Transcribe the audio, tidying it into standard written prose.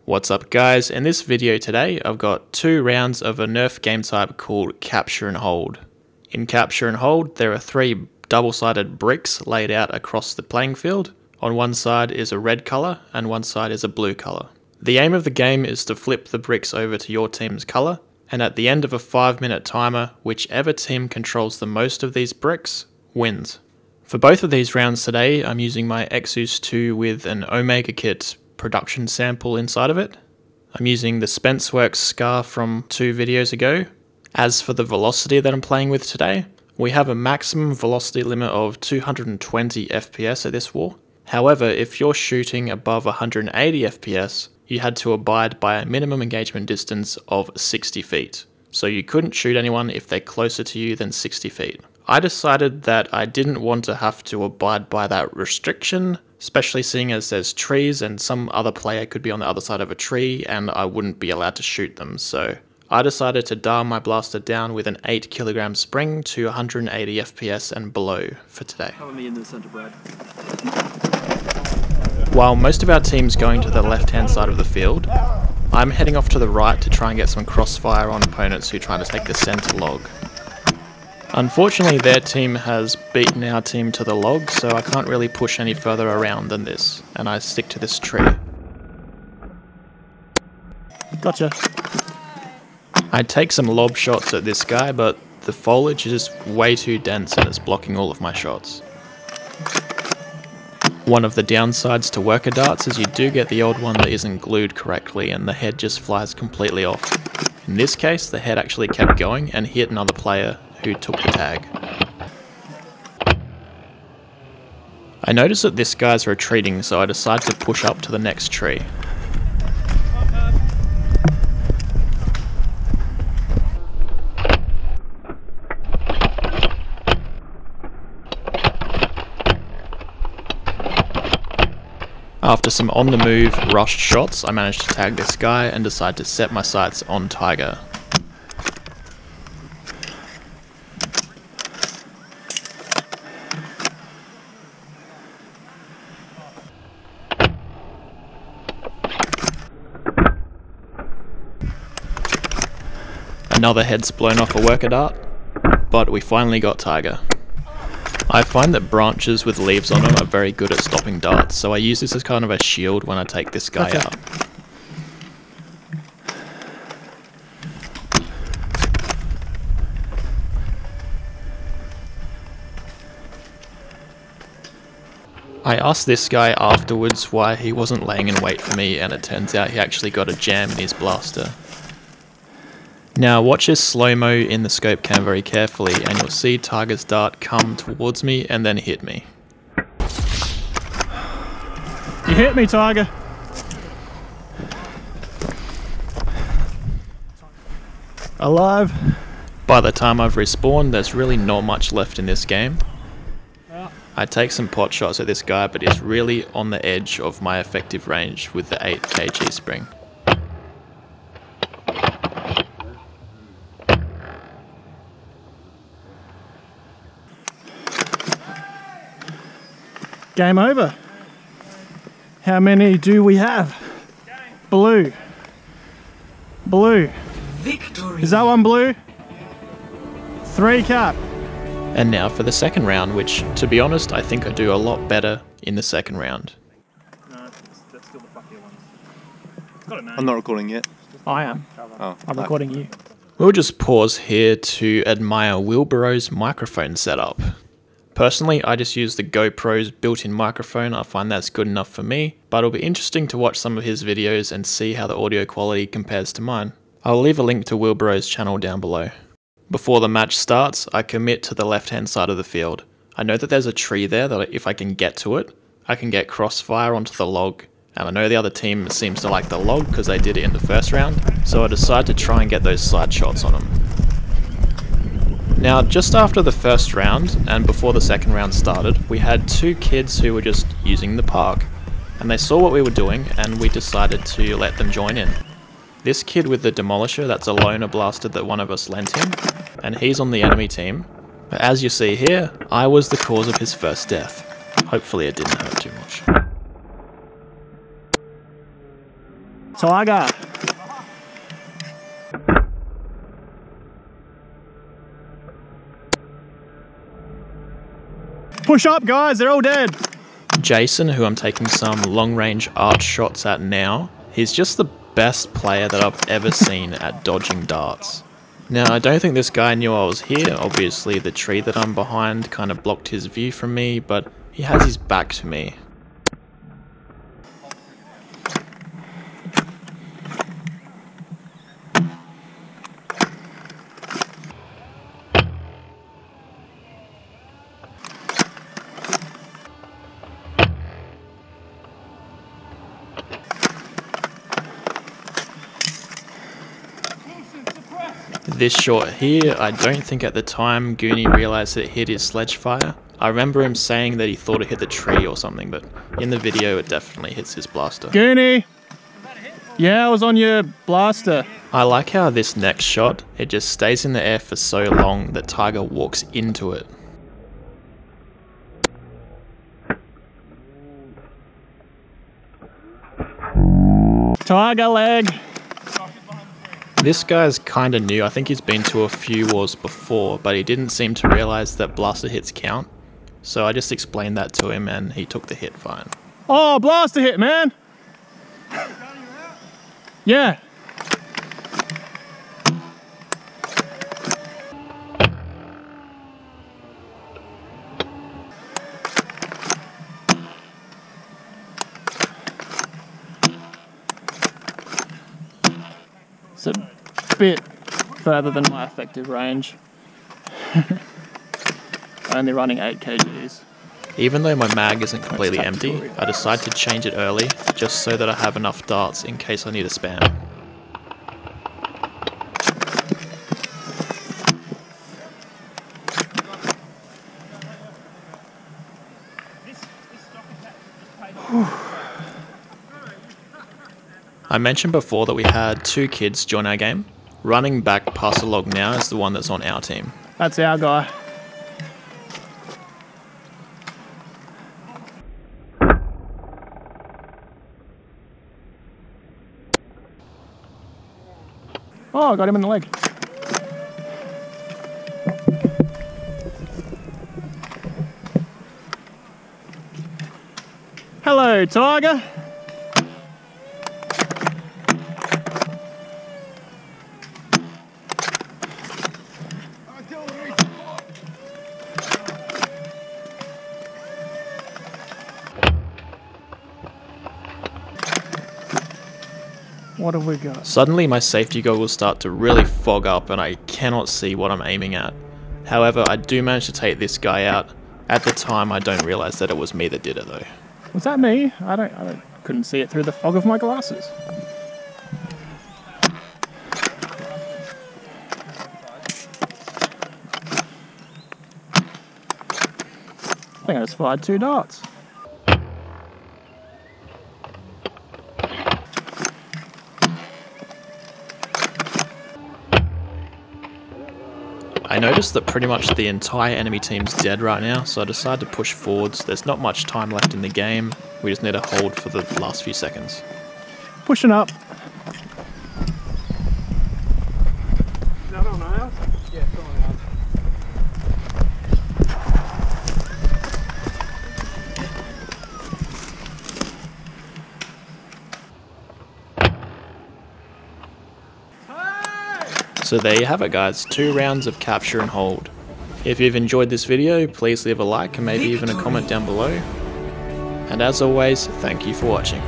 What's up guys, in this video today I've got 2 rounds of a Nerf game type called Capture and Hold. In Capture and Hold there are 3 double-sided bricks laid out across the playing field. On one side is a red colour and one side is a blue colour. The aim of the game is to flip the bricks over to your team's colour, and at the end of a 5-minute timer, whichever team controls the most of these bricks wins. For both of these rounds today I'm using my Xzeus 2 with an Omega kit production sample inside of it. I'm using the Spenceworkz SCAR from 2 videos ago. As for the velocity that I'm playing with today, we have a maximum velocity limit of 220 FPS at this war. However, if you're shooting above 180 FPS, you had to abide by a minimum engagement distance of 60 feet. So you couldn't shoot anyone if they're closer to you than 60 feet. I decided that I didn't want to have to abide by that restriction, especially seeing as there's trees and some other player could be on the other side of a tree and I wouldn't be allowed to shoot them. So I decided to dial my blaster down with an 8 kg spring to 180 FPS and below for today. Cover me in the center, Brad. While most of our team's going to the left-hand side of the field, I'm heading off to the right to try and get some crossfire on opponents who try to take the center log. Unfortunately, their team has beaten our team to the log, so I can't really push any further around than this, and I stick to this tree. Gotcha. I take some lob shots at this guy, but the foliage is just way too dense and it's blocking all of my shots. One of the downsides to worker darts is you do get the odd one that isn't glued correctly and the head just flies completely off. In this case, the head actually kept going and hit another player who took the tag. I noticed that this guy's retreating, so I decided to push up to the next tree. After some on-the-move, rushed shots, I managed to tag this guy and decide to set my sights on Tiger. Another head's blown off a worker dart, but we finally got Tiger. I find that branches with leaves on them are very good at stopping darts, so I use this as kind of a shield when I take this guy out. I asked this guy afterwards why he wasn't laying in wait for me, and it turns out he actually got a jam in his blaster. Now watch this slow-mo in the scope cam very carefully and you'll see Tiger's dart come towards me and then hit me. You hit me, Tiger. Alive. By the time I've respawned, there's really not much left in this game. I take some pot shots at this guy, but he's really on the edge of my effective range with the 8 kg spring. Game over. How many do we have? Blue. Blue. Victory. Is that one blue? 3 cap. And now for the second round, which, to be honest, I think I do a lot better in the second round. No, that's still the fuckier ones. Got it, man. I'm not recording yet. I am. Oh, I'm recording you. We'll just pause here to admire Wilburow's microphone setup. Personally, I just use the GoPro's built-in microphone. I find that's good enough for me, but it'll be interesting to watch some of his videos and see how the audio quality compares to mine. I'll leave a link to Wilburow's channel down below. Before the match starts, I commit to the left-hand side of the field. I know that there's a tree there that if I can get to it, I can get crossfire onto the log, and I know the other team seems to like the log because they did it in the first round, so I decide to try and get those side shots on them. Now, just after the first round, and before the second round started, we had 2 kids who were just using the park, and they saw what we were doing, and we decided to let them join in. This kid with the demolisher, that's a loner blaster that one of us lent him, and he's on the enemy team. But as you see here, I was the cause of his first death. Hopefully it didn't hurt too much. Tiger. Push up, guys, they're all dead. Jason, who I'm taking some long-range arch shots at now, he's just the best player that I've ever seen at dodging darts. Now, I don't think this guy knew I was here. Obviously, the tree that I'm behind kind of blocked his view from me, but he has his back to me. This shot here, I don't think at the time Goonie realised that it hit his sledge fire. I remember him saying that he thought it hit the tree or something, but in the video it definitely hits his blaster. Goonie! Yeah, I was on your blaster. I like how this next shot, it just stays in the air for so long that Tiger walks into it. Tiger leg! This guy's kinda new. I think he's been to a few wars before, but he didn't seem to realise that blaster hits count. So I just explained that to him and he took the hit fine. Oh, blaster hit, man! Yeah. It's a bit further than my effective range. Only running 8 kgs. Even though my mag isn't completely empty, I decide to change it early, just so that I have enough darts in case I need a spam. I mentioned before that we had 2 kids join our game. Running back past the log now is the one that's on our team. That's our guy. Oh, I got him in the leg. Hello, Tiger. What have we got? Suddenly my safety goggles start to really fog up and I cannot see what I'm aiming at. However, I do manage to take this guy out. At the time, I don't realise that it was me that did it though. Was that me? I couldn't see it through the fog of my glasses. I think I just fired 2 darts. I noticed that pretty much the entire enemy team's dead right now, so I decided to push forwards. There's not much time left in the game. We just need to hold for the last few seconds. Pushing up. Is that on ours? Yeah, it's on ours. So there you have it guys, 2 rounds of capture and hold. If you've enjoyed this video, please leave a like and maybe even a comment down below. And as always, thank you for watching.